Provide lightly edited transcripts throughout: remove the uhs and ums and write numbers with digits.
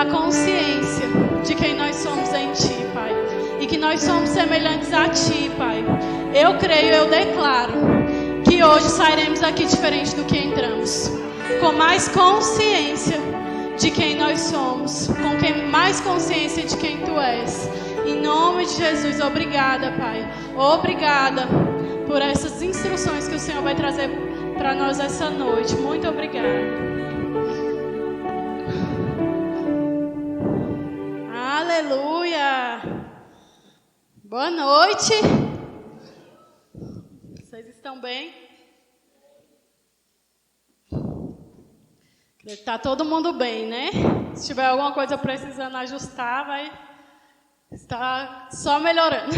a consciência de quem nós somos em Ti, Pai. E que nós somos semelhantes a Ti, Pai. Eu creio, eu declaro que hoje sairemos aqui diferente do que entramos. Com mais consciência de quem nós somos. Com mais consciência de quem Tu és. Em nome de Jesus, obrigada, Pai. Obrigada por essas instruções que o Senhor vai trazer para nós essa noite. Muito obrigada. Aleluia. Boa noite. Vocês estão bem? Está todo mundo bem, né? Se tiver alguma coisa precisando ajustar, vai estar só melhorando.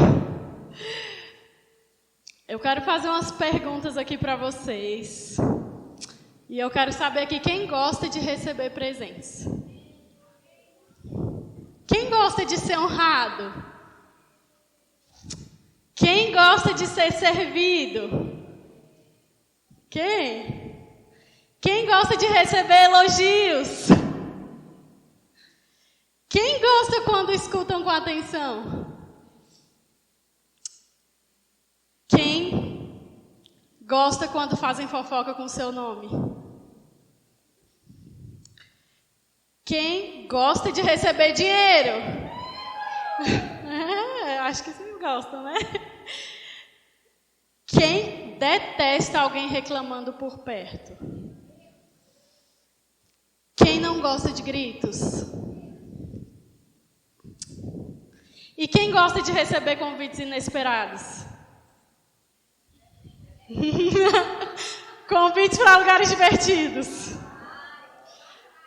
Eu quero fazer umas perguntas aqui para vocês. E eu quero saber aqui quem gosta de receber presentes. Quem gosta de ser honrado? Quem gosta de ser servido? Quem? Quem gosta de receber elogios? Quem gosta quando escutam com atenção? Quem gosta quando fazem fofoca com seu nome? Quem gosta de receber dinheiro? Acho que vocês gostam, né? Quem detesta alguém reclamando por perto? Quem não gosta de gritos? E quem gosta de receber convites inesperados? Convite para lugares divertidos.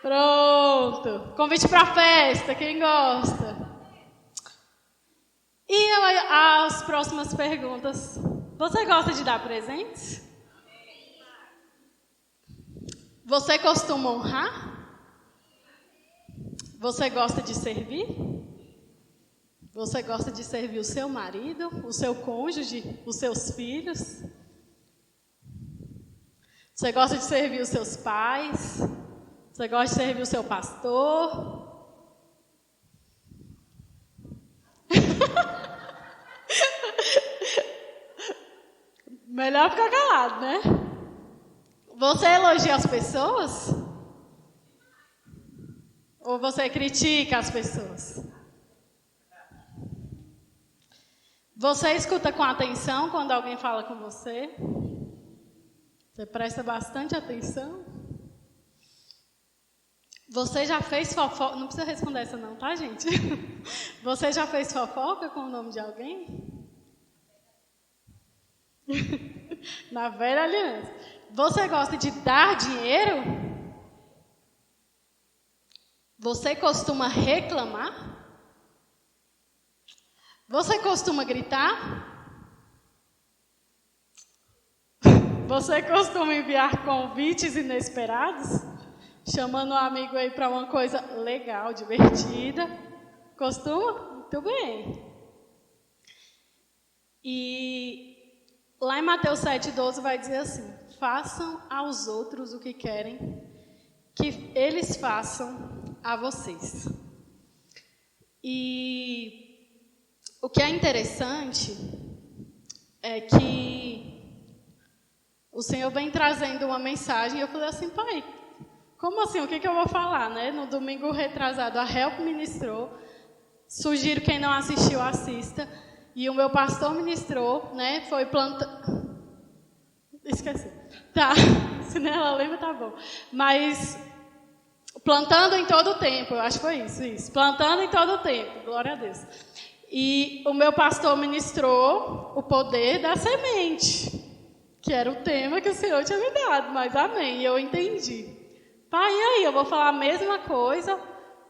Pronto. Convite para festa, quem gosta? E as próximas perguntas. Você gosta de dar presentes? Você costuma honrar? Você gosta de servir? Você gosta de servir o seu marido, o seu cônjuge, os seus filhos? Você gosta de servir os seus pais? Você gosta de servir o seu pastor? Melhor ficar calado, né? Você elogia as pessoas? Ou você critica as pessoas? Você escuta com atenção quando alguém fala com você? Você presta bastante atenção? Você já fez fofoca? Não precisa responder essa não, tá, gente? Você já fez fofoca com o nome de alguém? Na velha aliança. Você gosta de dar dinheiro? Você costuma reclamar? Você costuma gritar? Você costuma enviar convites inesperados? Chamando um amigo aí para uma coisa legal, divertida? Costuma? Muito bem. E lá em Mateus 7,12 vai dizer assim: façam aos outros o que querem que eles façam a vocês. E o que é interessante é que o Senhor vem trazendo uma mensagem e eu falei assim: pai, como assim? O que eu vou falar, né? No domingo retrasado, a Help ministrou. Sugiro quem não assistiu, assista. E o meu pastor ministrou, né? Foi plantando. Esqueci. Tá. Se ela lembra, tá bom. Mas plantando em todo o tempo. Eu acho que foi isso. Plantando em todo o tempo. Glória a Deus. E o meu pastor ministrou o poder da semente, que era o tema que o Senhor tinha me dado. Mas amém. E eu entendi. Pai, e aí? Eu vou falar a mesma coisa,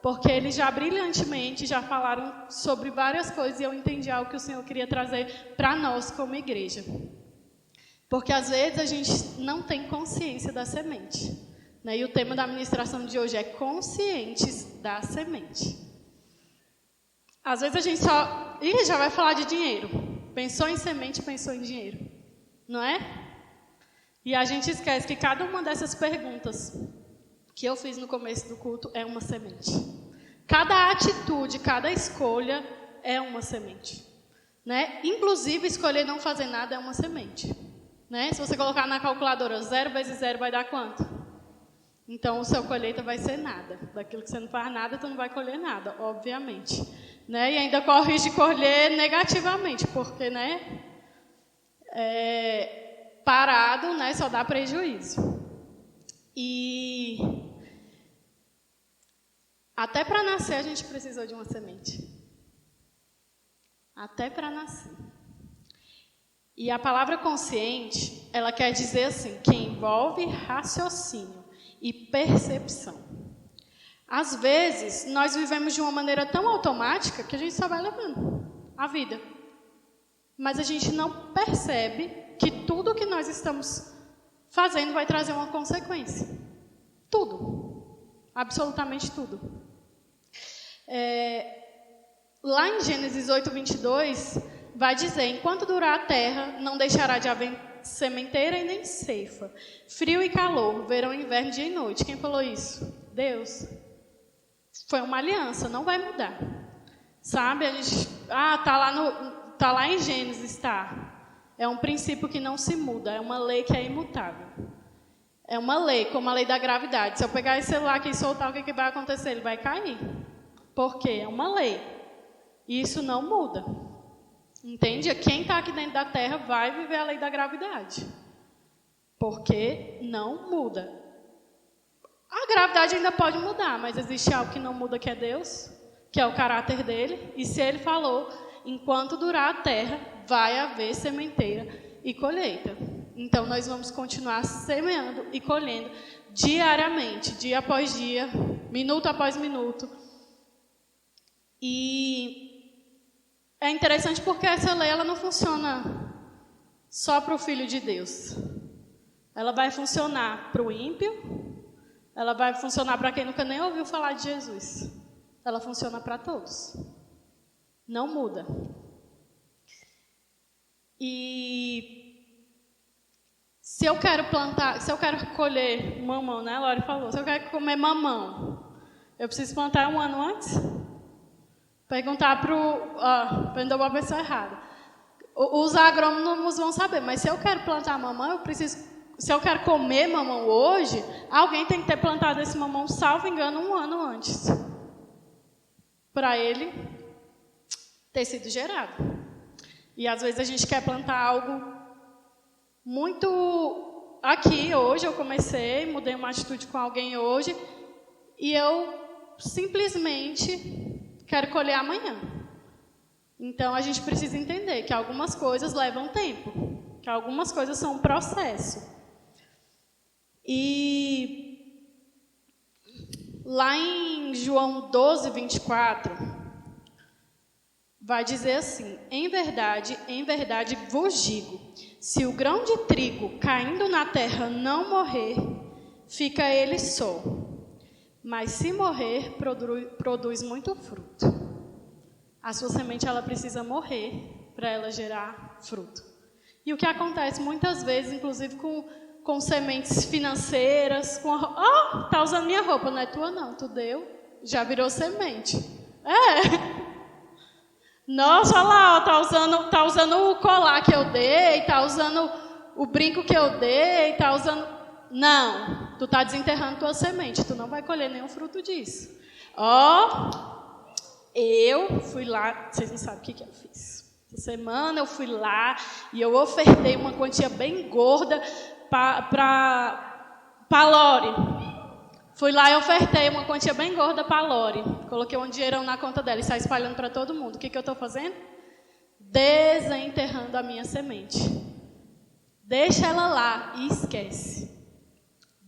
porque eles já brilhantemente já falaram sobre várias coisas e eu entendi algo que o Senhor queria trazer para nós como igreja. Porque às vezes a gente não tem consciência da semente, né? E o tema da ministração de hoje é conscientes da semente. Às vezes a gente só... já vai falar de dinheiro. Pensou em semente, pensou em dinheiro. Não é? E a gente esquece que cada uma dessas perguntas que eu fiz no começo do culto é uma semente. Cada atitude, cada escolha é uma semente. Né? Inclusive, escolher não fazer nada é uma semente. Né? Se você colocar na calculadora 0 vezes 0 vai dar quanto? Então, o seu colheita vai ser nada. Daquilo que você não faz nada, tu não vai colher nada, obviamente. Né? E ainda corre de colher negativamente, porque parado, né, só dá prejuízo. E até para nascer a gente precisou de uma semente. Até para nascer. E a palavra consciente, ela quer dizer assim, que envolve raciocínio e percepção. Às vezes, nós vivemos de uma maneira tão automática que a gente só vai levando a vida. Mas a gente não percebe que tudo que nós estamos fazendo vai trazer uma consequência. Tudo. Absolutamente tudo. Lá em Gênesis 8:22, vai dizer, enquanto durar a terra, não deixará de haver sementeira e nem ceifa. Frio e calor, verão e inverno, dia e noite. Quem falou isso? Deus. Foi uma aliança, não vai mudar. Sabe? A gente, tá lá em Gênesis, tá. É um princípio que não se muda, é uma lei que é imutável. É uma lei, como a lei da gravidade. Se eu pegar esse celular aqui e soltar, o que vai acontecer? Ele vai cair. Por quê? É uma lei. E isso não muda. Entende? Quem está aqui dentro da Terra vai viver a lei da gravidade. Porque não muda. A gravidade ainda pode mudar, mas existe algo que não muda, que é Deus, que é o caráter dele. E se ele falou, enquanto durar a terra, vai haver sementeira e colheita. Então, nós vamos continuar semeando e colhendo diariamente, dia após dia, minuto após minuto. E é interessante porque essa lei ela não funciona só para o Filho de Deus. Ela vai funcionar para o ímpio, ela vai funcionar para quem nunca nem ouviu falar de Jesus. Ela funciona para todos. Não muda. E se eu quero colher mamão, né? A Lori falou, se eu quero comer mamão, eu preciso plantar 1 ano antes? Perguntar para não dar uma pessoa errada. Os agrônomos vão saber, mas se eu quero plantar mamão, se eu quero comer mamão hoje, alguém tem que ter plantado esse mamão, salvo engano, 1 ano antes. Para ele ter sido gerado. E às vezes a gente quer plantar algo muito... Aqui, hoje, eu mudei uma atitude com alguém hoje, e eu simplesmente quero colher amanhã. Então, a gente precisa entender que algumas coisas levam tempo, que algumas coisas são um processo. E lá em João 12:24, vai dizer assim, em verdade vos digo, se o grão de trigo caindo na terra não morrer, fica ele só. Mas se morrer, produz muito fruto. A sua semente ela precisa morrer para ela gerar fruto. E o que acontece muitas vezes, inclusive com sementes financeiras, tá usando minha roupa, não é tua não, tu deu, já virou semente. Nossa, olha lá, tá usando o colar que eu dei, tá usando o brinco que eu dei, tá usando... Não, tu está desenterrando tua semente, tu não vai colher nenhum fruto disso. Eu fui lá, vocês não sabem o que eu fiz. Essa semana eu fui lá e eu ofertei uma quantia bem gorda para Lori. Fui lá e ofertei uma quantia bem gorda para Lori. Coloquei um dinheirão na conta dela e saí espalhando para todo mundo. O que eu estou fazendo? Desenterrando a minha semente. Deixa ela lá e esquece.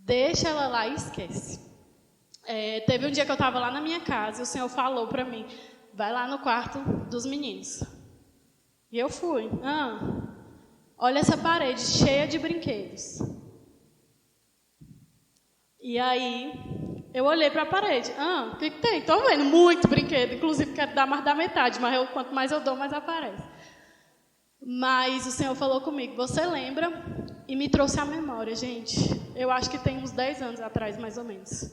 Deixa ela lá e esquece. Teve um dia que eu estava lá na minha casa e o Senhor falou para mim, vai lá no quarto dos meninos. E eu fui. Olha essa parede cheia de brinquedos. E aí, eu olhei para a parede. O que tem? Estou vendo muito brinquedo. Inclusive, quero dar mais da metade, mas quanto mais eu dou, mais aparece. Mas o Senhor falou comigo, você lembra? E me trouxe à memória, gente. Eu acho que tem uns 10 anos atrás, mais ou menos.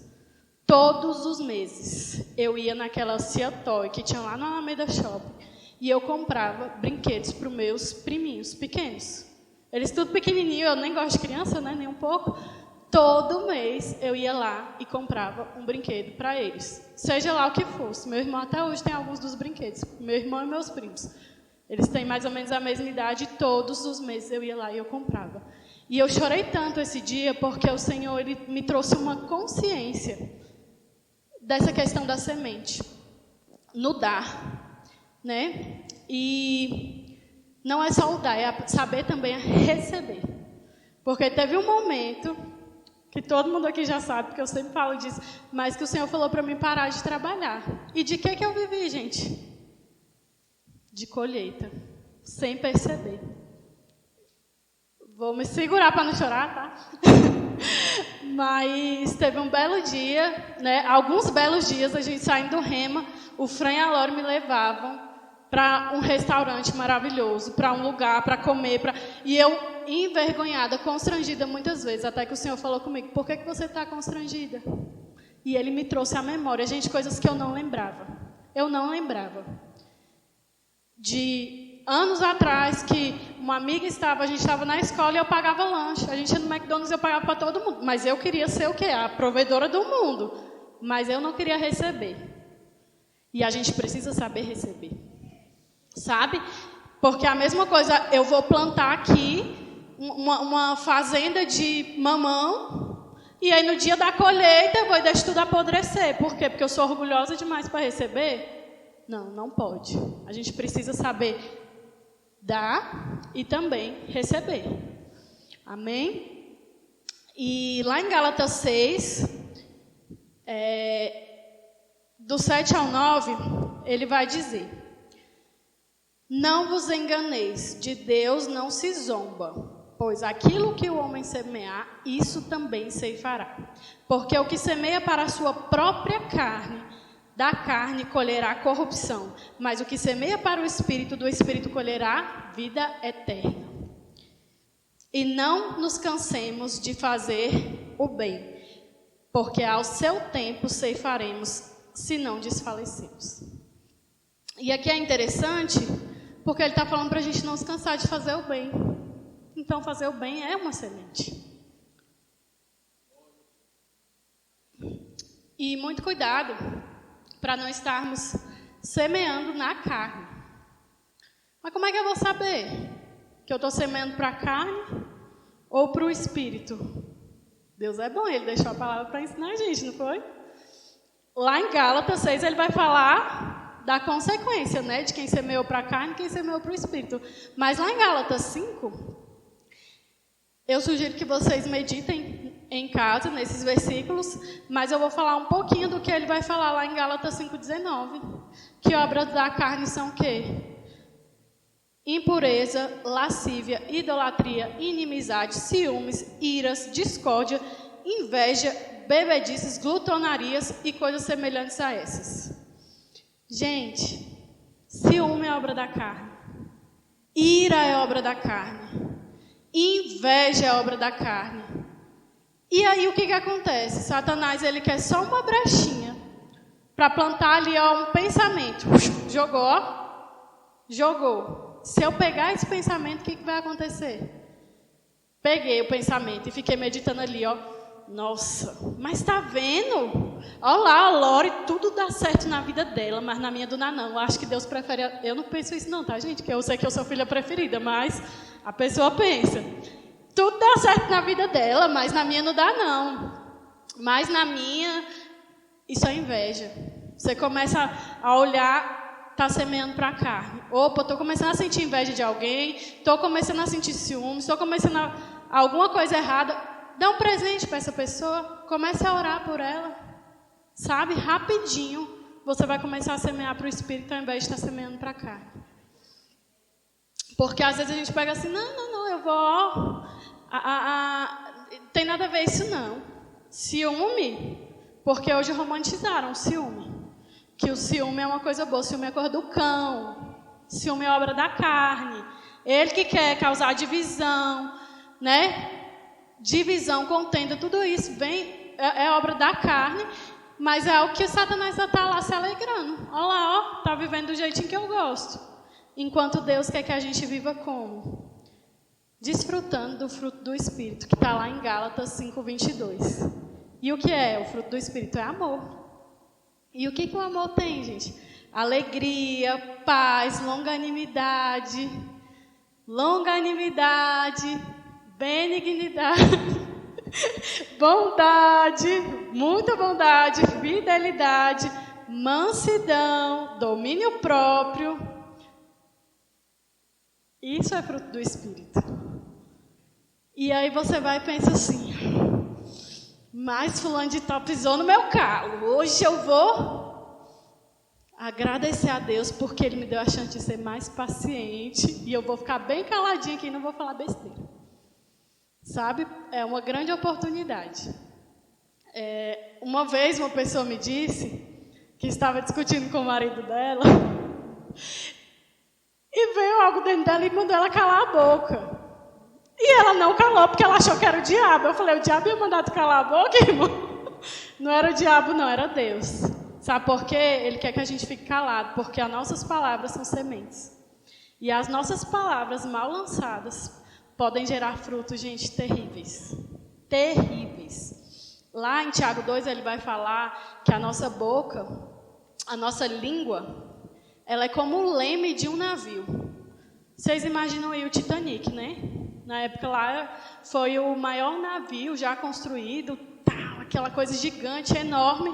Todos os meses eu ia naquela Cia Toy que tinha lá no Alameda Shopping e eu comprava brinquedos para os meus priminhos pequenos. Eles tudo pequenininho, eu nem gosto de criança, né, nem um pouco. Todo mês eu ia lá e comprava um brinquedo para eles, seja lá o que fosse. Meu irmão até hoje tem alguns dos brinquedos, meu irmão e meus primos. Eles têm mais ou menos a mesma idade, e todos os meses eu ia lá e eu comprava. E eu chorei tanto esse dia porque o Senhor ele me trouxe uma consciência dessa questão da semente, no dar, né? E não é só o dar, é saber também receber. Porque teve um momento, que todo mundo aqui já sabe, porque eu sempre falo disso, mas que o Senhor falou para mim parar de trabalhar. E de que eu vivi, gente? De colheita, sem perceber. Vou me segurar para não chorar, tá? Mas teve um belo dia, né? Alguns belos dias, a gente saindo do Rema, o Fran e a Lore me levavam para um restaurante maravilhoso, para um lugar para comer. E eu, envergonhada, constrangida muitas vezes, até que o Senhor falou comigo, por que você está constrangida? E Ele me trouxe à memória, gente, coisas que eu não lembrava. Eu não lembrava. De anos atrás, que uma amiga a gente estava na escola e eu pagava lanche. A gente ia no McDonald's e eu pagava para todo mundo. Mas eu queria ser o quê? A provedora do mundo. Mas eu não queria receber. E a gente precisa saber receber. Sabe? Porque a mesma coisa, eu vou plantar aqui uma fazenda de mamão e aí no dia da colheita eu vou deixar tudo apodrecer. Por quê? Porque eu sou orgulhosa demais para receber? Não, não pode. A gente precisa saber dar e também receber. Amém? E lá em Gálatas 6, do 7 ao 9, ele vai dizer: não vos enganeis, de Deus não se zomba, pois aquilo que o homem semear, isso também ceifará. Porque o que semeia para a sua própria carne, da carne colherá corrupção, mas o que semeia para o Espírito, do Espírito colherá vida eterna. E não nos cansemos de fazer o bem, porque ao seu tempo ceifaremos, se não desfalecemos. E aqui é interessante, porque ele está falando para a gente não se cansar de fazer o bem. Então, fazer o bem é uma semente. E muito cuidado para não estarmos semeando na carne. Mas como é que eu vou saber que eu estou semeando para a carne ou para o Espírito? Deus é bom, Ele deixou a palavra para ensinar a gente, não foi? Lá em Gálatas 6, ele vai falar da consequência, né, de quem semeou para a carne e quem semeou para o Espírito. Mas lá em Gálatas 5, eu sugiro que vocês meditem em casa, nesses versículos, mas eu vou falar um pouquinho do que ele vai falar lá em Gálatas 5,19. Que obras da carne são o quê? Impureza, lascívia, idolatria, inimizade, ciúmes, iras, discórdia, inveja, bebedices, glutonarias e coisas semelhantes a essas. Gente, ciúme é obra da carne. Ira é obra da carne. Inveja é obra da carne. E aí o que acontece? Satanás, ele quer só uma brechinha para plantar ali um pensamento. Jogou, ó. Jogou. Se eu pegar esse pensamento, o que vai acontecer? Peguei o pensamento e fiquei meditando ali, ó. Nossa, mas tá vendo? Olha lá, a Lore, tudo dá certo na vida dela, mas na minha Duna não. Eu acho que Deus prefere... Eu não penso isso não, tá, gente? Que eu sei que eu sou filha preferida, mas a pessoa pensa... Tudo dá certo na vida dela, mas na minha não dá, não. Mas na minha, isso é inveja. Você começa a olhar, está semeando para a carne. Opa, estou começando a sentir inveja de alguém, estou começando a sentir ciúmes, estou começando a alguma coisa errada. Dá um presente para essa pessoa, comece a orar por ela. Sabe, rapidinho, você vai começar a semear para o Espírito ao invés de estar semeando para a carne. Porque às vezes a gente pega assim, não, eu vou... tem nada a ver isso não. Ciúme, porque hoje romantizaram o ciúme. Que o ciúme é uma coisa boa, o ciúme é coisa do cão. Ciúme é obra da carne. Ele que quer causar divisão, né? Divisão, contenda, tudo isso é obra da carne. Mas é o que Satanás está lá se alegrando. Olha lá, ó, tá vivendo do jeitinho que eu gosto. Enquanto Deus quer que a gente viva como? Desfrutando do fruto do Espírito, que está lá em Gálatas 5:22. E o que é o fruto do Espírito? É amor. E o que o amor tem, gente? Alegria, paz, longanimidade, benignidade, bondade, muita bondade, fidelidade, mansidão, domínio próprio. Isso é fruto do Espírito. E aí você vai e pensa assim, mas fulano de tal pisou no meu calo. Hoje eu vou agradecer a Deus porque Ele me deu a chance de ser mais paciente. E eu vou ficar bem caladinha aqui e não vou falar besteira. Sabe? É uma grande oportunidade. Uma vez uma pessoa me disse que estava discutindo com o marido dela e veio algo dentro dela e mandou ela calar a boca. E ela não calou, porque ela achou que era o diabo. Eu falei, o diabo ia mandar tu calar a boca, irmão? Não era o diabo, não, era Deus. Sabe por quê? Ele quer que a gente fique calado, porque as nossas palavras são sementes. E as nossas palavras mal lançadas podem gerar frutos, gente, terríveis. Terríveis. Lá em Tiago 2, ele vai falar que a nossa boca, a nossa língua, ela é como o leme de um navio. Vocês imaginam aí o Titanic, né? Na época lá foi o maior navio já construído, aquela coisa gigante, enorme.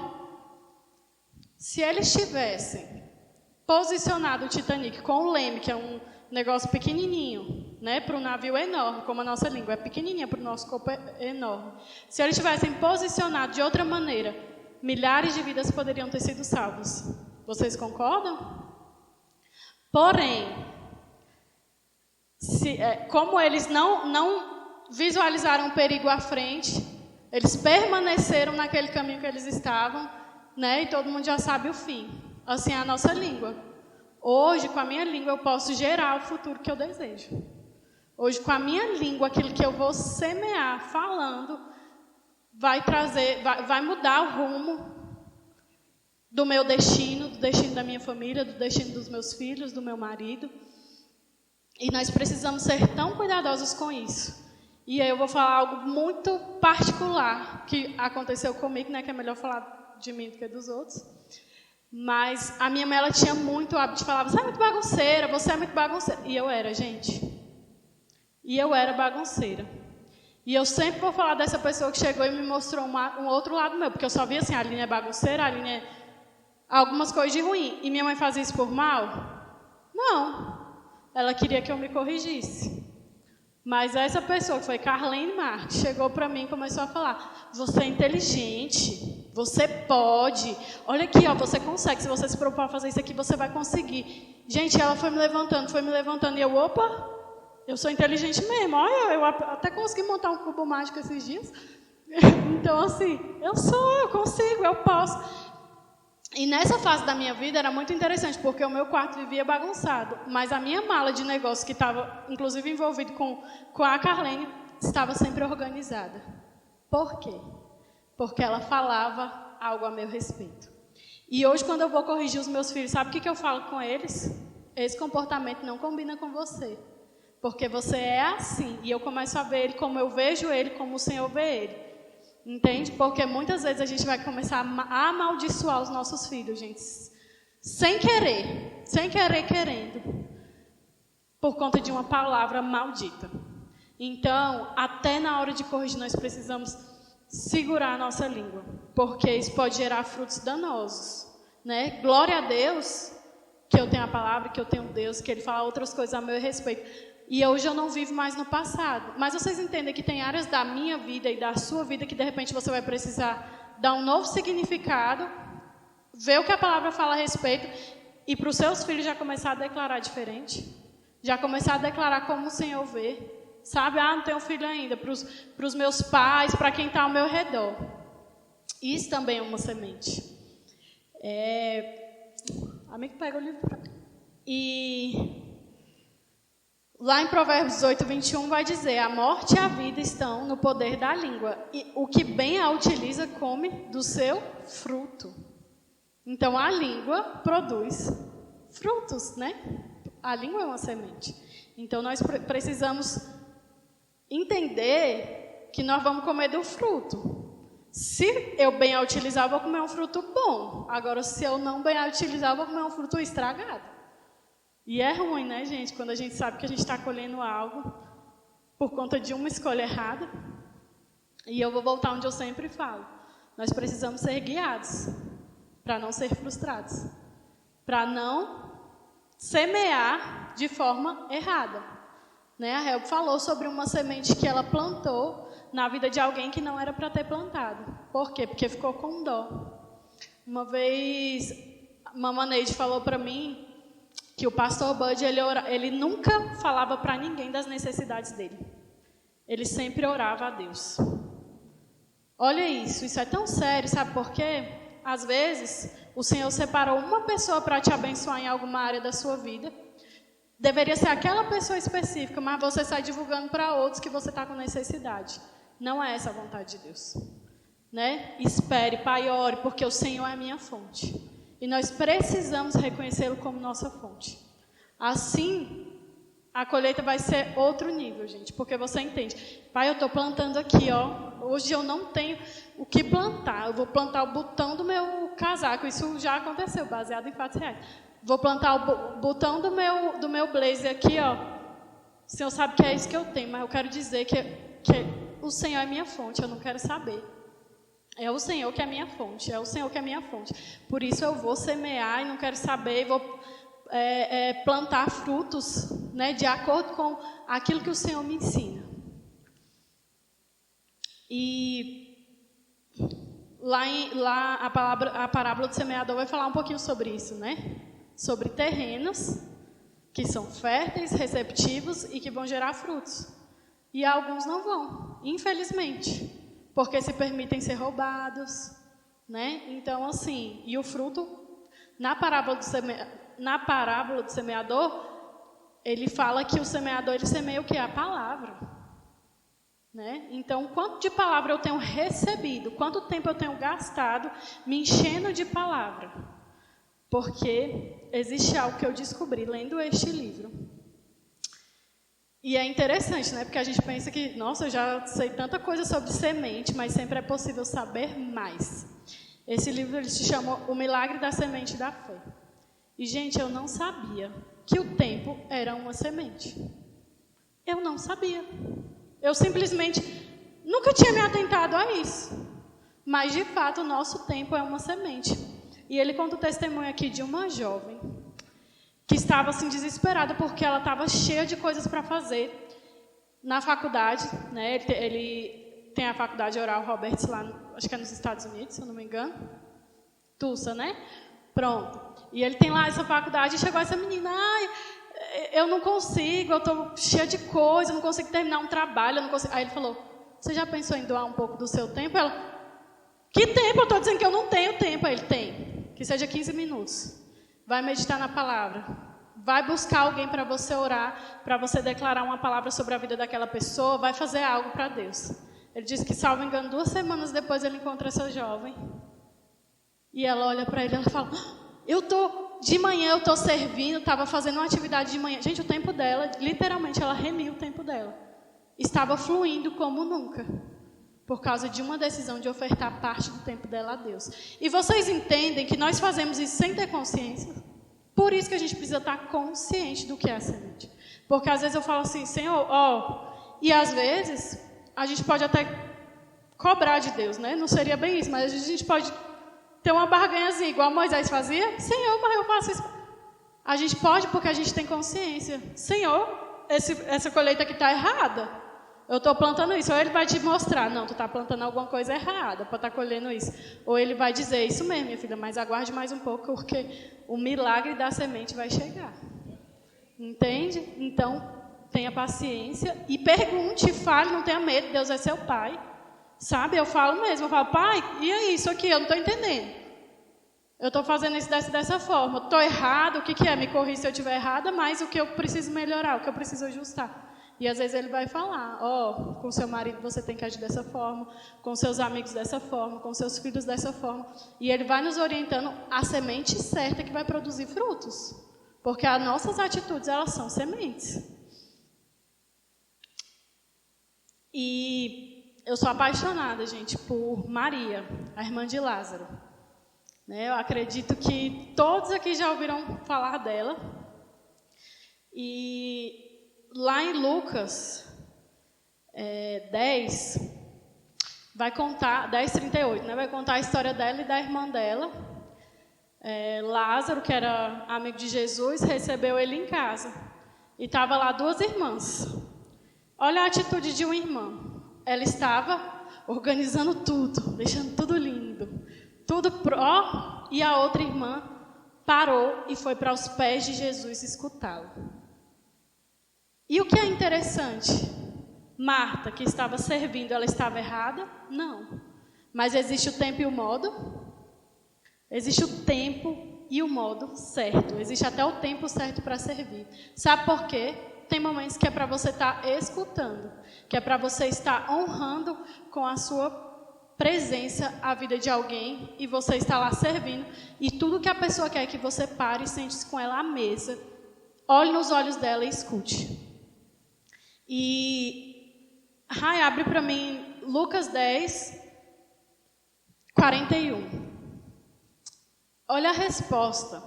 Se eles tivessem posicionado o Titanic com o leme, que é um negócio pequenininho, né, para um navio enorme, como a nossa língua é pequenininha, para o nosso corpo é enorme. Se eles tivessem posicionado de outra maneira, milhares de vidas poderiam ter sido salvas. Vocês concordam? Porém, como eles não visualizaram o perigo à frente, eles permaneceram naquele caminho que eles estavam, né? E todo mundo já sabe o fim. Assim é a nossa língua. Hoje, com a minha língua, eu posso gerar o futuro que eu desejo. Hoje, com a minha língua, aquilo que eu vou semear, falando, vai mudar o rumo do meu destino, do destino da minha família, do destino dos meus filhos, do meu marido. E nós precisamos ser tão cuidadosos com isso. E aí eu vou falar algo muito particular que aconteceu comigo, né? Que é melhor falar de mim do que dos outros. Mas a minha mãe, ela tinha muito hábito de falar, você é muito bagunceira, você é muito bagunceira. E eu era, gente. E eu era bagunceira. E eu sempre vou falar dessa pessoa que chegou e me mostrou um outro lado meu. Porque eu só via assim, a Aline é bagunceira, a Aline é algumas coisas de ruim. E minha mãe fazia isso por mal? Não. Ela queria que eu me corrigisse. Mas essa pessoa, que foi Carlene Marques, chegou para mim e começou a falar, você é inteligente, você pode, olha aqui, ó, você consegue, se você se propor a fazer isso aqui, você vai conseguir. Gente, ela foi me levantando, e eu, opa, eu sou inteligente mesmo, olha, eu até consegui montar um cubo mágico esses dias. Então, assim, eu consigo, eu posso. E nessa fase da minha vida era muito interessante, porque o meu quarto vivia bagunçado, mas a minha mala de negócio, que estava inclusive envolvido com a Carlene, estava sempre organizada. Por quê? Porque ela falava algo a meu respeito. E hoje, quando eu vou corrigir os meus filhos, sabe o que eu falo com eles? Esse comportamento não combina com você, porque você é assim, e eu começo a ver ele como eu vejo ele, como o Senhor vê ele. Entende? Porque muitas vezes a gente vai começar a amaldiçoar os nossos filhos, gente. Sem querer, querendo. Por conta de uma palavra maldita. Então, até na hora de corrigir, nós precisamos segurar a nossa língua. Porque isso pode gerar frutos danosos. Né? Glória a Deus que eu tenho a palavra, que eu tenho Deus, que Ele fala outras coisas a meu respeito. E hoje eu não vivo mais no passado. Mas vocês entendem que tem áreas da minha vida e da sua vida que de repente você vai precisar dar um novo significado, ver o que a palavra fala a respeito e para os seus filhos já começar a declarar diferente. Já começar a declarar como o Senhor vê. Sabe? Não tenho filho ainda. Para os meus pais, para quem está ao meu redor. Isso também é uma semente. Amigo, pega o livro para cá. E Lá em Provérbios 18, 21 vai dizer: a morte e a vida estão no poder da língua, e o que bem a utiliza come do seu fruto. Então a língua produz frutos, né? A língua é uma semente. Então nós precisamos entender que nós vamos comer do fruto. Se eu bem a utilizar, eu vou comer um fruto bom. Agora, se eu não bem a utilizar, eu vou comer um fruto estragado. E é ruim, né, gente? Quando a gente sabe que a gente está colhendo algo por conta de uma escolha errada. E eu vou voltar onde eu sempre falo. Nós precisamos ser guiados para não ser frustrados. Para não semear de forma errada. Né? A Help falou sobre uma semente que ela plantou na vida de alguém que não era para ter plantado. Por quê? Porque ficou com dó. Uma vez, a Mama Neide falou para mim que o pastor Bud, ele nunca falava para ninguém das necessidades dele. Ele sempre orava a Deus. Olha isso é tão sério, sabe por quê? Às vezes, o Senhor separou uma pessoa para te abençoar em alguma área da sua vida. Deveria ser aquela pessoa específica, mas você sai divulgando para outros que você está com necessidade. Não é essa a vontade de Deus. Né? Espere, Pai, ore, porque o Senhor é a minha fonte. E nós precisamos reconhecê-lo como nossa fonte. Assim, a colheita vai ser outro nível, gente. Porque você entende. Pai, eu estou plantando aqui, ó. Hoje eu não tenho o que plantar. Eu vou plantar o botão do meu casaco. Isso já aconteceu, baseado em fatos reais. Vou plantar o botão do meu blazer aqui, ó. O Senhor sabe que é isso que eu tenho. Mas eu quero dizer que o Senhor é minha fonte. Eu não quero saber. É o Senhor que é minha fonte, é o Senhor que é minha fonte. Por isso eu vou semear e não quero saber, vou plantar frutos, né, de acordo com aquilo que o Senhor me ensina. E lá a parábola do semeador vai falar um pouquinho sobre isso, né? Sobre terrenos que são férteis, receptivos e que vão gerar frutos. E alguns não vão, infelizmente. Porque se permitem ser roubados, né? Então, assim, e o fruto, na parábola do semeador, ele fala que o semeador, ele semeia o quê? A palavra. Né? Então, quanto de palavra eu tenho recebido, quanto tempo eu tenho gastado me enchendo de palavra? Porque existe algo que eu descobri lendo este livro. E é interessante, né? Porque a gente pensa que, nossa, eu já sei tanta coisa sobre semente, mas sempre é possível saber mais. Esse livro ele se chama O Milagre da Semente da Fé. E, gente, eu não sabia que o tempo era uma semente. Eu não sabia. Eu simplesmente nunca tinha me atentado a isso. Mas, de fato, o nosso tempo é uma semente. E ele conta o testemunho aqui de uma jovem que estava assim desesperada porque ela estava cheia de coisas para fazer na faculdade, né? Ele tem a faculdade Oral Roberts lá, acho que é nos Estados Unidos, se eu não me engano, Tulsa, né? Pronto. E ele tem lá essa faculdade e chegou essa menina, eu não consigo, eu estou cheia de coisa, eu não consigo terminar um trabalho, eu não consigo. Aí ele falou, você já pensou em doar um pouco do seu tempo? Ela, que tempo? Eu estou dizendo que eu não tenho tempo. Aí ele tem, que seja 15 minutos. Vai meditar na palavra. Vai buscar alguém para você orar, para você declarar uma palavra sobre a vida daquela pessoa. Vai fazer algo para Deus. Ele disse que, salvo engano, 2 semanas depois ele encontra essa jovem. E ela olha para ele e ela fala, de manhã eu estou servindo, estava fazendo uma atividade de manhã. Gente, o tempo dela, literalmente, ela remiu o tempo dela. Estava fluindo como nunca. Por causa de uma decisão de ofertar parte do tempo dela a Deus. E vocês entendem que nós fazemos isso sem ter consciência? Por isso que a gente precisa estar consciente do que é a semente. Porque às vezes eu falo assim, Senhor, e às vezes a gente pode até cobrar de Deus, né? Não seria bem isso, mas a gente pode ter uma barganhazinha, igual Moisés fazia. Senhor, mas eu faço isso. A gente pode porque a gente tem consciência. Senhor, essa colheita aqui está errada. Eu estou plantando isso. Ou ele vai te mostrar, não, tu está plantando alguma coisa errada para estar colhendo isso. Ou ele vai dizer, isso mesmo, minha filha, mas aguarde mais um pouco, porque o milagre da semente vai chegar. Entende? Então, tenha paciência e pergunte, fale, não tenha medo, Deus é seu pai. Sabe? Eu falo mesmo, eu falo, pai, e é isso aqui, eu não estou entendendo. Eu estou fazendo isso dessa forma. Estou errado, o que é? Me corrija se eu estiver errada, mas o que eu preciso melhorar, o que eu preciso ajustar. E às vezes ele vai falar, com seu marido você tem que agir dessa forma, com seus amigos dessa forma, com seus filhos dessa forma. E ele vai nos orientando a semente certa que vai produzir frutos. Porque as nossas atitudes, elas são sementes. E eu sou apaixonada, gente, por Maria, a irmã de Lázaro. Eu acredito que todos aqui já ouviram falar dela. E lá em Lucas 10, vai contar, 10:38, vai contar a história dela e da irmã dela. Lázaro, que era amigo de Jesus, recebeu ele em casa. E estava lá 2 irmãs. Olha a atitude de uma irmã. Ela estava organizando tudo, deixando tudo lindo. Tudo e a outra irmã parou e foi para os pés de Jesus escutá-lo. E o que é interessante? Marta, que estava servindo, ela estava errada? Não. Mas existe o tempo e o modo? Existe o tempo e o modo certo. Existe até o tempo certo para servir. Sabe por quê? Tem momentos que é para você estar escutando, que é para você estar honrando com a sua presença a vida de alguém e você está lá servindo e tudo que a pessoa quer é que você pare e sente-se com ela à mesa, olhe nos olhos dela e escute. E abre para mim Lucas 10, 41. Olha a resposta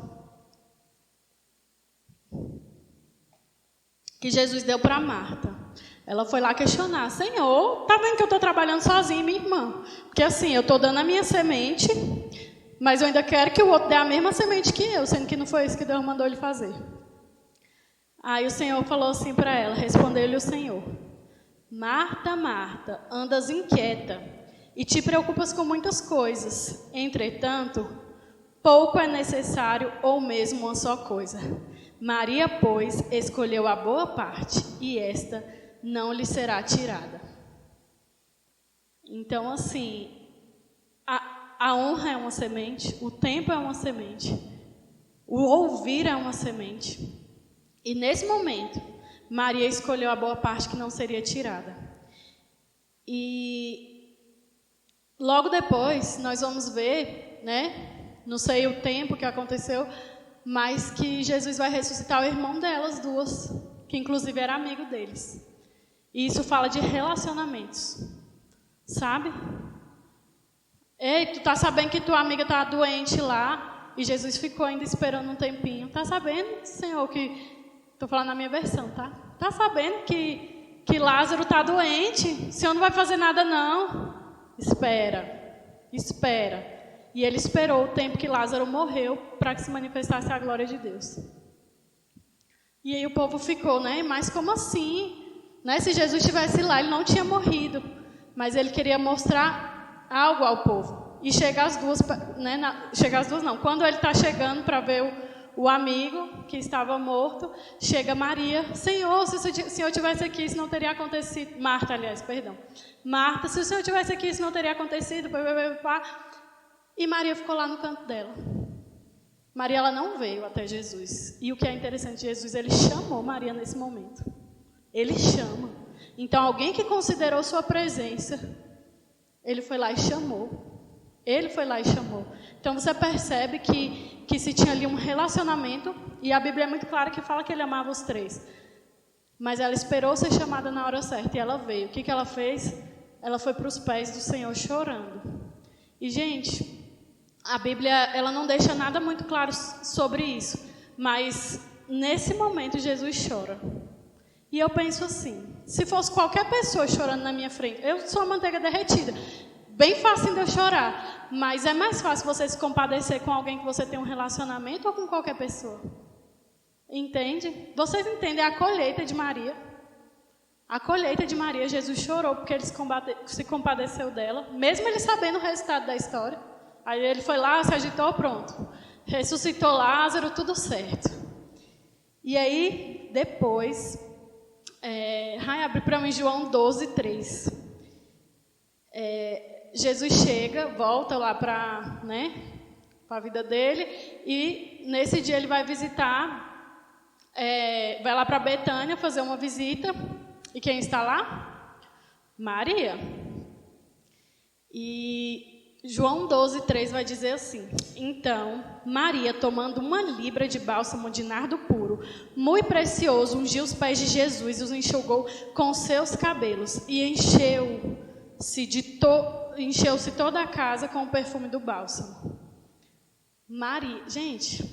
que Jesus deu para Marta. Ela foi lá questionar: Senhor, tá vendo que eu estou trabalhando sozinha, minha irmã? Porque assim, eu estou dando a minha semente, mas eu ainda quero que o outro dê a mesma semente que eu, sendo que não foi isso que Deus mandou ele fazer. Aí o Senhor falou assim para ela, respondeu-lhe o Senhor: Marta, Marta, andas inquieta e te preocupas com muitas coisas. Entretanto, pouco é necessário ou mesmo uma só coisa. Maria, pois, escolheu a boa parte e esta não lhe será tirada. Então, assim, a honra é uma semente, o tempo é uma semente, o ouvir é uma semente. E nesse momento, Maria escolheu a boa parte que não seria tirada. E logo depois, nós vamos ver, não sei o tempo que aconteceu, mas que Jesus vai ressuscitar o irmão delas 2, que inclusive era amigo deles. E isso fala de relacionamentos, sabe? Ei, tu tá sabendo que tua amiga tá doente lá e Jesus ficou ainda esperando um tempinho. Tá sabendo, Senhor, que... Estou falando na minha versão, tá? Tá sabendo que Lázaro tá doente? O Senhor não vai fazer nada, não. Espera. E ele esperou o tempo que Lázaro morreu para que se manifestasse a glória de Deus. E aí o povo ficou, mas como assim? Se Jesus estivesse lá, ele não tinha morrido. Mas ele queria mostrar algo ao povo. E chega as 2, quando ele está chegando para ver o amigo que estava morto, chega Maria: Senhor, se o Senhor tivesse aqui, isso não teria acontecido. Marta, aliás, perdão. Marta, se o Senhor tivesse aqui, isso não teria acontecido. E Maria ficou lá no canto dela. Maria, ela não veio até Jesus. E o que é interessante, Jesus, ele chamou Maria nesse momento. Ele chama. Então, alguém que considerou sua presença, ele foi lá e chamou. Então, você percebe que se tinha ali um relacionamento, e a Bíblia é muito clara que fala que ele amava os 3. Mas ela esperou ser chamada na hora certa, e ela veio. O que ela fez? Ela foi para os pés do Senhor chorando. E, gente, a Bíblia ela não deixa nada muito claro sobre isso, mas nesse momento Jesus chora. E eu penso assim, se fosse qualquer pessoa chorando na minha frente, eu sou a manteiga derretida, bem fácil de eu chorar, mas é mais fácil você se compadecer com alguém que você tem um relacionamento ou com qualquer pessoa? Entende? Vocês entendem a colheita de Maria? A colheita de Maria, Jesus chorou porque ele se compadeceu dela, mesmo ele sabendo o resultado da história. Aí ele foi lá, se agitou, pronto. Ressuscitou Lázaro, tudo certo. E aí, depois, abre para mim João 12, 3. Jesus chega, volta lá para para a vida dele. E nesse dia ele vai visitar, vai lá para Betânia fazer uma visita. E quem está lá? Maria. E João 12:3 vai dizer assim: então Maria, tomando 1 libra de bálsamo de nardo puro, muito precioso, ungiu os pés de Jesus e os enxugou com seus cabelos, e encheu-se toda a casa com o perfume do bálsamo. Maria, gente,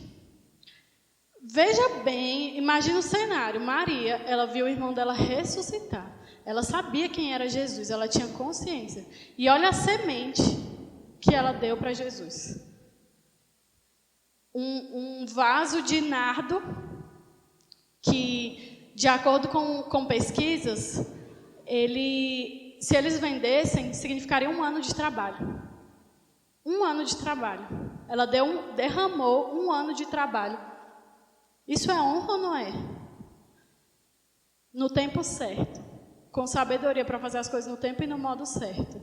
veja bem, imagina o cenário. Maria, ela viu o irmão dela ressuscitar. Ela sabia quem era Jesus, ela tinha consciência. E olha a semente que ela deu para Jesus. Um vaso de nardo que, de acordo com pesquisas, se eles vendessem, significaria 1 ano de trabalho. 1 ano de trabalho. Ela derramou 1 ano de trabalho. Isso é honra ou não é? No tempo certo. Com sabedoria para fazer as coisas no tempo e no modo certo.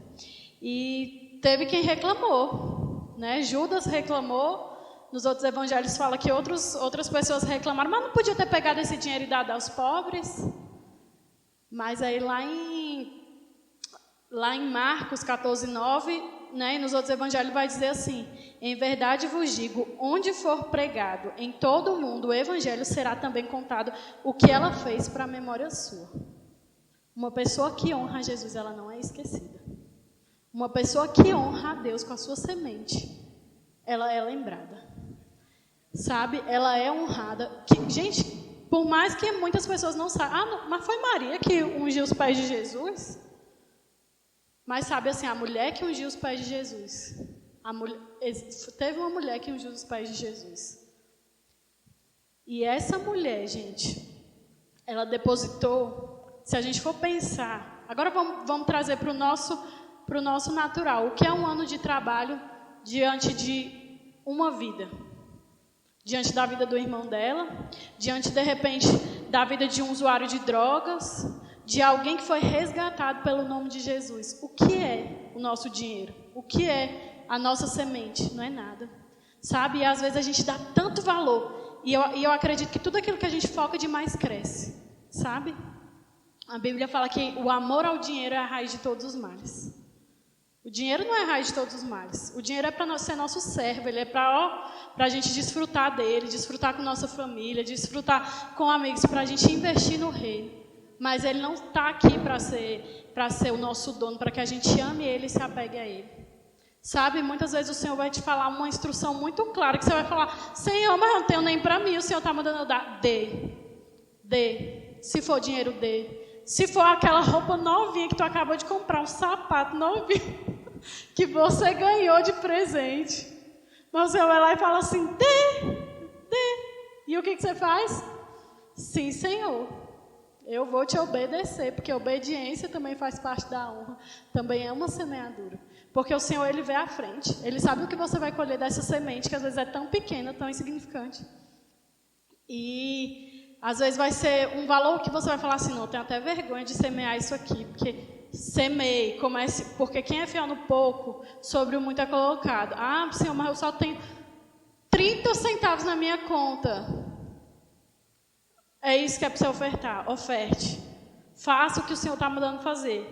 E teve quem reclamou, né? Judas reclamou. Nos outros evangelhos fala que outras pessoas reclamaram, mas não podia ter pegado esse dinheiro e dado aos pobres. Mas aí lá em Marcos 14:9, né, e nos outros evangelhos vai dizer assim: em verdade vos digo, onde for pregado em todo o mundo o evangelho, será também contado o que ela fez para a memória sua. Uma pessoa que honra a Jesus, ela não é esquecida. Uma pessoa que honra a Deus com a sua semente, ela é lembrada. Sabe? Ela é honrada. Gente, por mais que muitas pessoas não saibam, mas foi Maria que ungiu os pés de Jesus? Mas sabe assim, a mulher que ungiu os pés de Jesus. Teve uma mulher que ungiu os pés de Jesus. E essa mulher, gente, ela depositou. Se a gente for pensar, agora vamos trazer para o nosso natural. O que é 1 ano de trabalho diante de uma vida? Diante da vida do irmão dela, diante, de repente, da vida de um usuário de drogas, de alguém que foi resgatado pelo nome de Jesus. O que é o nosso dinheiro? O que é a nossa semente? Não é nada. Sabe? E às vezes a gente dá tanto valor. E eu acredito que tudo aquilo que a gente foca demais cresce. Sabe? A Bíblia fala que o amor ao dinheiro é a raiz de todos os males. O dinheiro não é a raiz de todos os males. O dinheiro é para ser nosso servo. Ele é para a gente desfrutar dele, desfrutar com nossa família, desfrutar com amigos, para a gente investir no reino. Mas ele não está aqui para ser o nosso dono, para que a gente ame ele e se apegue a ele. Sabe, muitas vezes o Senhor vai te falar uma instrução muito clara, que você vai falar: Senhor, mas eu não tenho nem para mim, o Senhor está mandando eu dar. Dê. Se for dinheiro, dê. Se for aquela roupa novinha que tu acabou de comprar, um sapato novinho, que você ganhou de presente, mas o Senhor vai lá e fala assim: dê. E o que você faz? Sim, Senhor, eu vou te obedecer, porque obediência também faz parte da honra, também é uma semeadura. Porque o Senhor, Ele vê à frente, Ele sabe o que você vai colher dessa semente, que às vezes é tão pequena, tão insignificante. E às vezes vai ser um valor que você vai falar assim: não, eu tenho até vergonha de semear isso aqui, porque semeie, comece, porque quem é fiel no pouco, sobre o muito é colocado. Ah, Senhor, mas eu só tenho 30 centavos na minha conta. É isso que é para você ofertar. Oferte. Faça o que o Senhor está mandando fazer.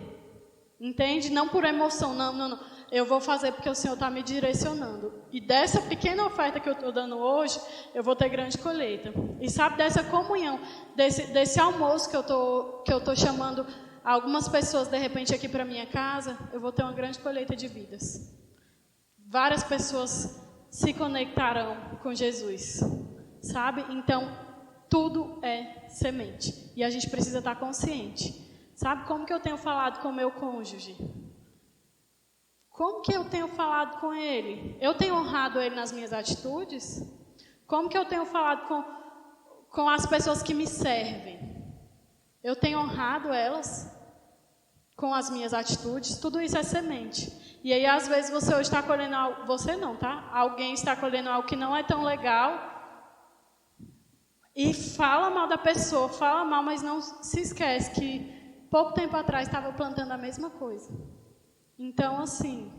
Entende? Não por emoção, não. Eu vou fazer porque o Senhor está me direcionando. E dessa pequena oferta que eu estou dando hoje, eu vou ter grande colheita. E sabe, dessa comunhão, desse almoço que eu estou chamando algumas pessoas, de repente, aqui para minha casa, eu vou ter uma grande colheita de vidas. Várias pessoas se conectarão com Jesus. Sabe? Então, tudo é semente. E a gente precisa estar consciente. Sabe como que eu tenho falado com o meu cônjuge? Como que eu tenho falado com ele? Eu tenho honrado ele nas minhas atitudes? Como que eu tenho falado com as pessoas que me servem? Eu tenho honrado elas com as minhas atitudes? Tudo isso é semente. E aí, às vezes, você hoje está colhendo algo... Você não, tá? Alguém está colhendo algo que não é tão legal... E fala mal da pessoa, fala mal, mas não se esquece que pouco tempo atrás estava plantando a mesma coisa. Então, assim,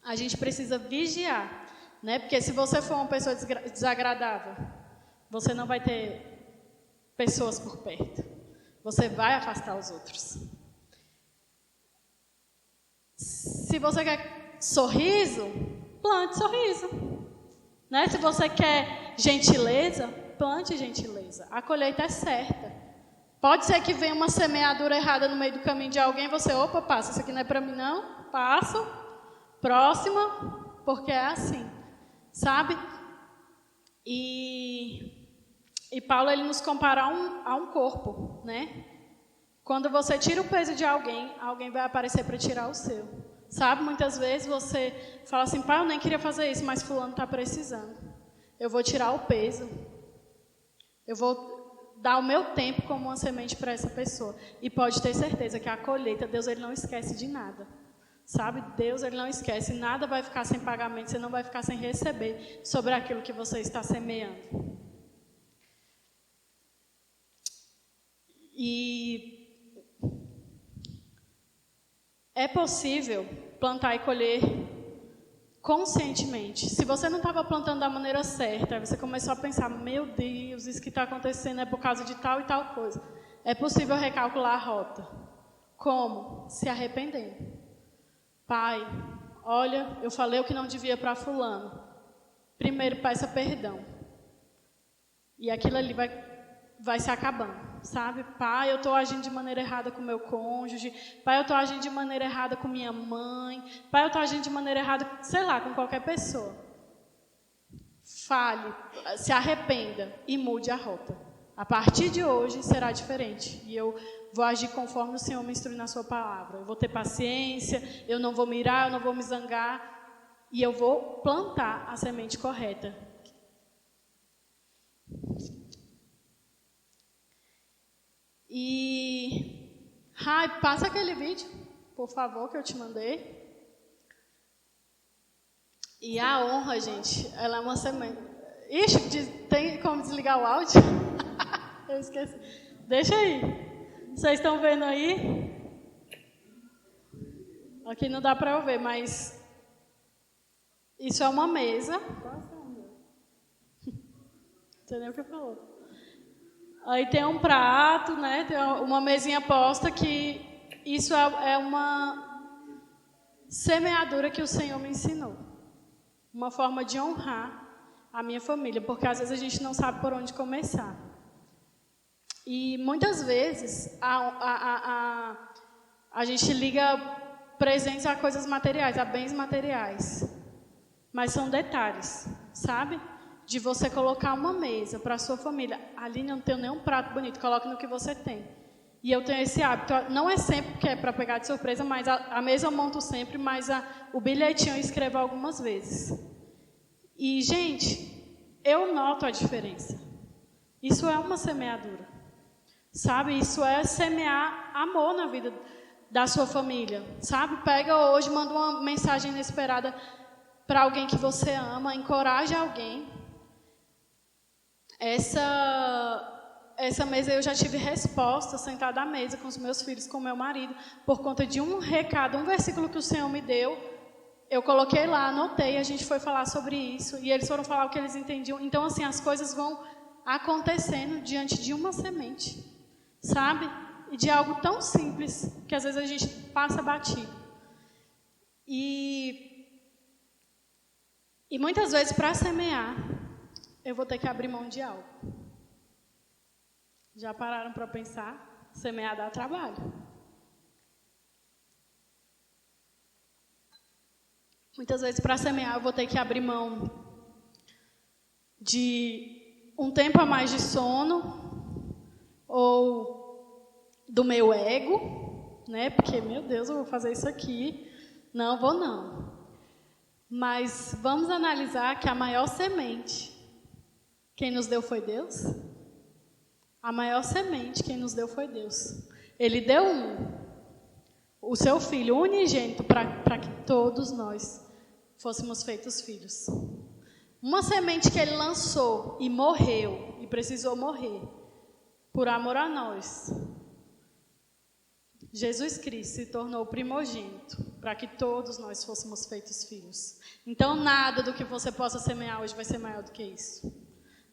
a gente precisa vigiar. né? Porque se você for uma pessoa desagradável, você não vai ter pessoas por perto. Você vai afastar os outros. Se você quer sorriso, plante sorriso, né? Se você quer gentileza, plante gentileza. A colheita é certa. Pode ser que venha uma semeadura errada no meio do caminho de alguém, você, opa, passa, isso aqui não é para mim não, passo, próxima, porque é assim, sabe? E Paulo, ele nos compara a um corpo, né? Quando você tira o peso de alguém, alguém vai aparecer para tirar o seu. Sabe, muitas vezes você fala assim, pai, eu nem queria fazer isso, mas fulano está precisando. Eu vou tirar o peso. Eu vou dar o meu tempo como uma semente para essa pessoa. E pode ter certeza que a colheita, Deus, ele não esquece de nada. Sabe, Deus, ele não esquece. Nada vai ficar sem pagamento, você não vai ficar sem receber sobre aquilo que você está semeando. E é possível plantar e colher conscientemente. Se você não estava plantando da maneira certa, você começou a pensar, meu Deus, isso que está acontecendo é por causa de tal e tal coisa. É possível recalcular a rota. Como? Se arrependendo. Pai, olha, eu falei o que não devia para fulano. Primeiro, peça perdão. E aquilo ali vai se acabando. Sabe, pai, eu estou agindo de maneira errada com meu cônjuge, pai, eu estou agindo de maneira errada com minha mãe, pai, eu estou agindo de maneira errada, sei lá, com qualquer pessoa. Fale, se arrependa e mude a rota. A partir de hoje será diferente e eu vou agir conforme o Senhor me instrui na sua palavra. Eu vou ter paciência, eu não vou mirar, eu não vou me zangar e eu vou plantar a semente correta. E, passa aquele vídeo, por favor, que eu te mandei. E a honra, gente, ela é uma semente. Ixi, tem como desligar o áudio? Eu esqueci. Deixa aí. Vocês estão vendo aí? Aqui não dá para eu ver, mas isso é uma mesa. Não sei nem o que falou. Aí tem um prato, né? Tem uma mesinha posta que isso é uma semeadura que o Senhor me ensinou. Uma forma de honrar a minha família, porque às vezes a gente não sabe por onde começar. E muitas vezes a gente liga presentes a coisas materiais, a bens materiais. Mas são detalhes, sabe? De você colocar uma mesa para a sua família. Aline, eu não tenho nenhum prato bonito, coloque no que você tem. E eu tenho esse hábito, não é sempre que é para pegar de surpresa, mas a mesa eu monto sempre, mas o bilhetinho eu escrevo algumas vezes. E, gente, eu noto a diferença. Isso é uma semeadura, sabe? Isso é semear amor na vida da sua família, sabe? Pega hoje, manda uma mensagem inesperada para alguém que você ama, encoraje alguém. Essa mesa eu já tive resposta sentada à mesa com os meus filhos, com o meu marido, por conta de um recado, um versículo que o Senhor me deu. Eu coloquei lá, anotei, a gente foi falar sobre isso, e eles foram falar o que eles entendiam. Então, assim, as coisas vão acontecendo diante de uma semente, sabe? E de algo tão simples, que às vezes a gente passa batido. E muitas vezes, para semear, eu vou ter que abrir mão de algo. Já pararam para pensar? Semear dá trabalho. Muitas vezes, para semear, eu vou ter que abrir mão de um tempo a mais de sono, ou do meu ego, né? Porque, meu Deus, eu vou fazer isso aqui. Não, vou não. Mas vamos analisar que a maior semente, quem nos deu foi Deus? A maior semente, quem nos deu foi Deus. Ele deu o seu Filho unigênito para que todos nós fôssemos feitos filhos. Uma semente que Ele lançou e morreu, e precisou morrer, por amor a nós. Jesus Cristo se tornou o primogênito para que todos nós fôssemos feitos filhos. Então, nada do que você possa semear hoje vai ser maior do que isso.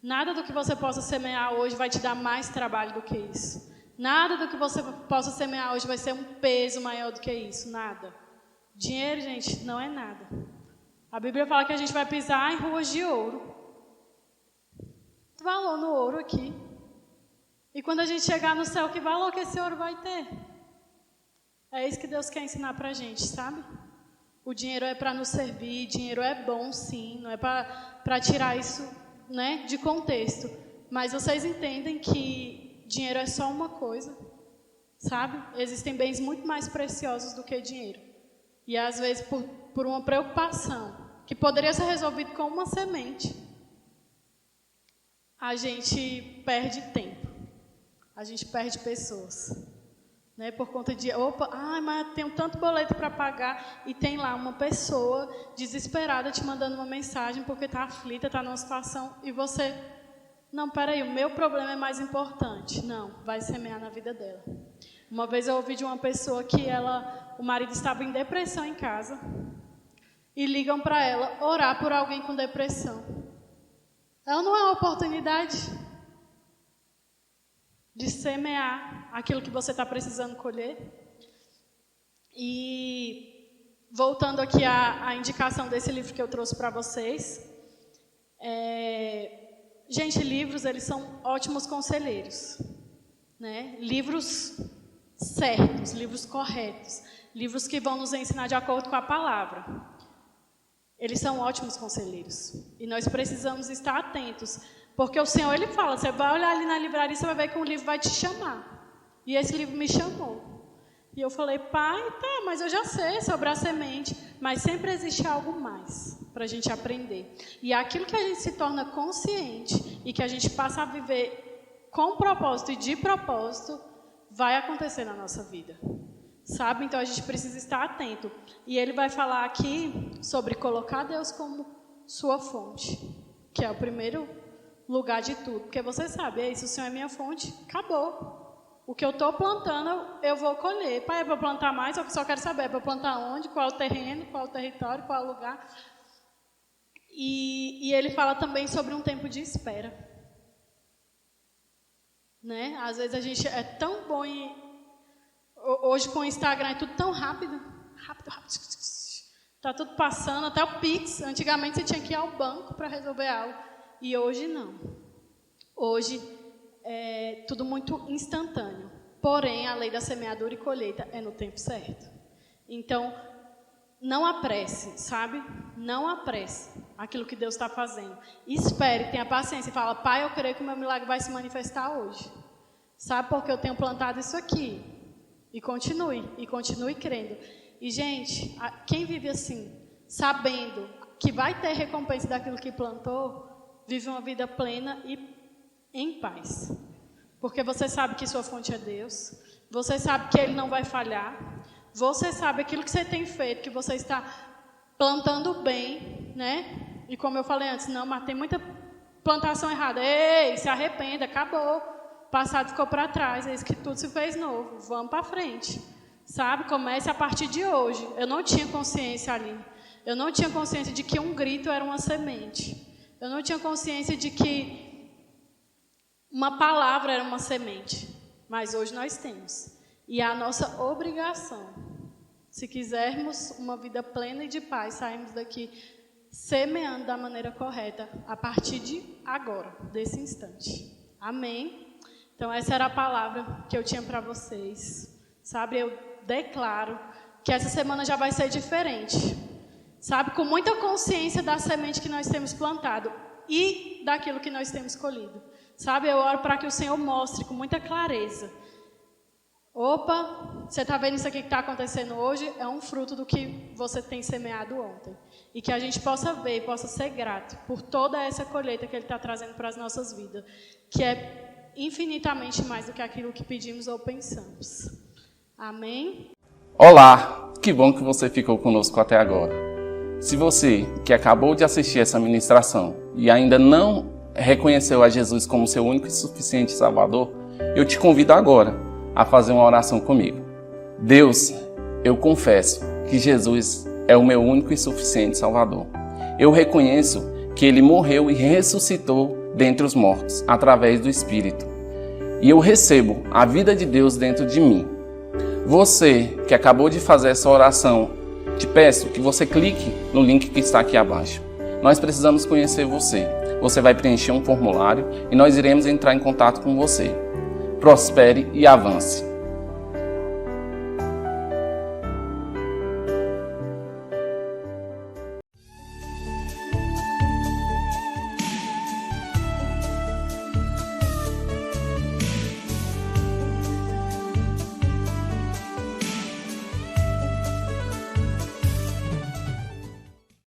Nada do que você possa semear hoje vai te dar mais trabalho do que isso. Nada do que você possa semear hoje vai ser um peso maior do que isso. Nada. Dinheiro, gente, não é nada. A Bíblia fala que a gente vai pisar em ruas de ouro. Valor no ouro aqui. E quando a gente chegar no céu, que valor que esse ouro vai ter? É isso que Deus quer ensinar pra gente, sabe? O dinheiro é para nos servir, dinheiro é bom sim, não é para tirar isso, né, de contexto. Mas vocês entendem que dinheiro é só uma coisa, sabe? Existem bens muito mais preciosos do que dinheiro. E às vezes por uma preocupação que poderia ser resolvida com uma semente, a gente perde tempo, a gente perde pessoas. Né, por conta de, mas tenho tanto boleto para pagar, e tem lá uma pessoa desesperada te mandando uma mensagem porque está aflita, está numa situação, e você, não, peraí, o meu problema é mais importante. Não, vai semear na vida dela. Uma vez eu ouvi de uma pessoa que o marido estava em depressão em casa, e ligam para ela orar por alguém com depressão. Ela não é uma oportunidade de semear aquilo que você está precisando colher. E voltando aqui à indicação desse livro que eu trouxe para vocês. Gente, livros, eles são ótimos conselheiros. Né? Livros certos, livros corretos, livros que vão nos ensinar de acordo com a palavra. Eles são ótimos conselheiros. E nós precisamos estar atentos. Porque o Senhor, Ele fala, você vai olhar ali na livraria, você vai ver que um livro vai te chamar. E esse livro me chamou. E eu falei, pai, tá, mas eu já sei sobre a semente. Mas sempre existe algo mais para a gente aprender. E aquilo que a gente se torna consciente e que a gente passa a viver com propósito e de propósito, vai acontecer na nossa vida. Sabe? Então a gente precisa estar atento. E ele vai falar aqui sobre colocar Deus como sua fonte, que é o primeiro lugar de tudo, porque você sabe, se o Senhor é minha fonte, acabou. O que eu estou plantando, eu vou colher. Pai, é para plantar mais? Eu só quero saber, é para plantar onde, qual o terreno, qual o território, qual o lugar. E ele fala também sobre um tempo de espera. Né? Às vezes a gente é tão bom hoje com o Instagram é tudo tão rápido. Está tudo passando, até o Pix. Antigamente você tinha que ir ao banco para resolver algo. E hoje não. Hoje é tudo muito instantâneo. Porém, a lei da semeadura e colheita é no tempo certo. Então, não apresse, sabe? Não apresse aquilo que Deus está fazendo. Espere, tenha paciência e fala, pai, eu creio que o meu milagre vai se manifestar hoje. Sabe, porque eu tenho plantado isso aqui. E continue crendo. E, gente, quem vive assim, sabendo que vai ter recompensa daquilo que plantou, vive uma vida plena e em paz. Porque você sabe que sua fonte é Deus. Você sabe que Ele não vai falhar. Você sabe aquilo que você tem feito, que você está plantando bem, né? E como eu falei antes, não, mas tem muita plantação errada. Ei, se arrependa, acabou. O passado ficou para trás, é isso que tudo se fez novo. Vamos para frente. Sabe? Comece a partir de hoje. Eu não tinha consciência ali. Eu não tinha consciência de que um grito era uma semente. Eu não tinha consciência de que uma palavra era uma semente. Mas hoje nós temos. E é a nossa obrigação. Se quisermos uma vida plena e de paz, sairmos daqui semeando da maneira correta, a partir de agora, desse instante. Amém? Então, essa era a palavra que eu tinha para vocês. Sabe, eu declaro que essa semana já vai ser diferente. Sabe, com muita consciência da semente que nós temos plantado e daquilo que nós temos colhido. Sabe, eu oro para que o Senhor mostre com muita clareza. Opa, você está vendo isso aqui que está acontecendo hoje? É um fruto do que você tem semeado ontem. E que a gente possa ver, possa ser grato por toda essa colheita que Ele está trazendo para as nossas vidas. Que é infinitamente mais do que aquilo que pedimos ou pensamos. Amém? Olá, que bom que você ficou conosco até agora. Se você que acabou de assistir essa ministração e ainda não reconheceu a Jesus como seu único e suficiente Salvador, eu te convido agora a fazer uma oração comigo. Deus, eu confesso que Jesus é o meu único e suficiente Salvador. Eu reconheço que Ele morreu e ressuscitou dentre os mortos, através do Espírito. E eu recebo a vida de Deus dentro de mim. Você que acabou de fazer essa oração, te peço que você clique no link que está aqui abaixo. Nós precisamos conhecer você. Você vai preencher um formulário e nós iremos entrar em contato com você. Prospere e avance.